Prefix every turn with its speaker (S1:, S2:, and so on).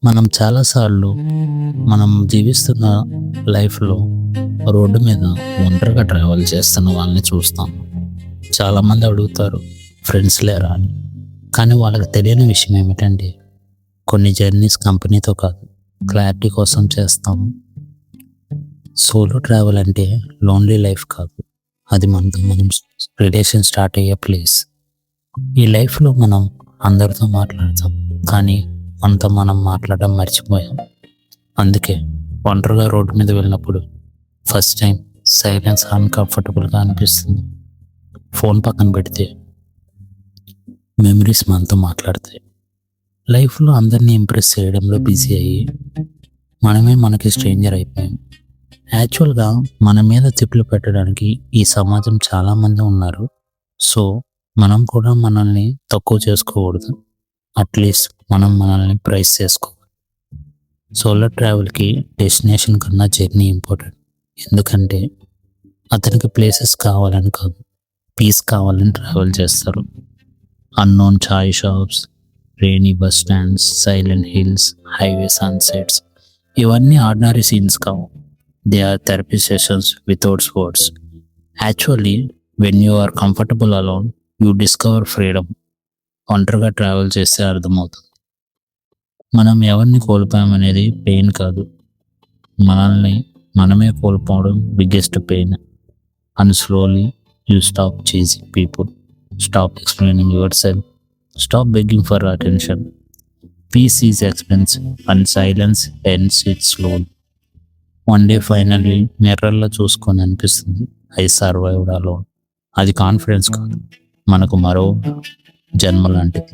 S1: మనం చాలాసార్లు మనం జీవిస్తున్న లైఫ్‌లో రోడ్డు మీద ఒంటరిగా ట్రావెల్ చేస్తున్న వాళ్ళని చూస్తాం. చాలామంది అడుగుతారు, ఫ్రెండ్స్ లేరా అని. కానీ వాళ్ళకి తెలియని విషయం ఏమిటంటే, కొన్ని జర్నీస్ కంపెనీతో కాదు, క్లారిటీ కోసం చేస్తాం. సోలో ట్రావెల్ అంటే లోన్లీ లైఫ్ కాదు. అది మనతో మనం రిలేషన్ స్టార్ట్ అయ్యే ప్లేస్. ఈ లైఫ్‌లో మనం అందరితో మాట్లాడతాం. కానీ మనతో మనం మాట్లాడడం మర్చిపోయాం. అందుకే ఒంటరిగా రోడ్డు మీద వెళ్ళినప్పుడు ఫస్ట్ టైం సైలెన్స్ అన్‌కంఫర్టబుల్‌గా అనిపిస్తుంది. ఫోన్ పక్కన పెడితే మెమరీస్ మనతో మాట్లాడతాయి. లైఫ్‌లో అందరిని ఇంప్రెస్ చేయడంలో బిజీ అయ్యి మనమే మనకి స్ట్రేంజర్ అయిపోయాం. యాక్చువల్‌గా మన మీద తిప్పులు పెట్టడానికి ఈ సమాజం చాలామంది ఉన్నారు. సో, మనం కూడా మనల్ని తక్కువ చేసుకోకూడదు. అట్‌లీస్ట్ మనం మనల్ని ప్రైజ్ చేసుకోవాలి. సోలో ట్రావెల్‌కి డెస్టినేషన్ కన్నా జర్నీ ఇంపార్టెంట్. ఎందుకంటే అతనికి ప్లేసెస్ కావాలని కాదు, పీస్ కావాలని ట్రావెల్ చేస్తారు. Unknown chai shops, rainy bus stands, silent hills, highway sunsets ఇవన్నీ ఆర్డినరీ సీన్స్ కావు. They are therapy sessions without words. Actually when you are comfortable alone, you discover freedom. ఒంటరిగా travel చేస్తే అర్థమవుతుంది. మనం ఎవరిని కోల్పోయామనేది పెయిన్ కాదు, మనల్ని మనమే కోల్పోవడం biggest pain. And slowly you stop chasing people, stop explaining yourself, stop begging for attention. Peace is expensive and silence ends it slowly. One day finally మిర్రర్లో చూసుకొని అనిపిస్తుంది, ఐ సర్వైవ్డ్ అలోన్. అది confidence కాదు, మనకు మరో జన్మ లాంటిది.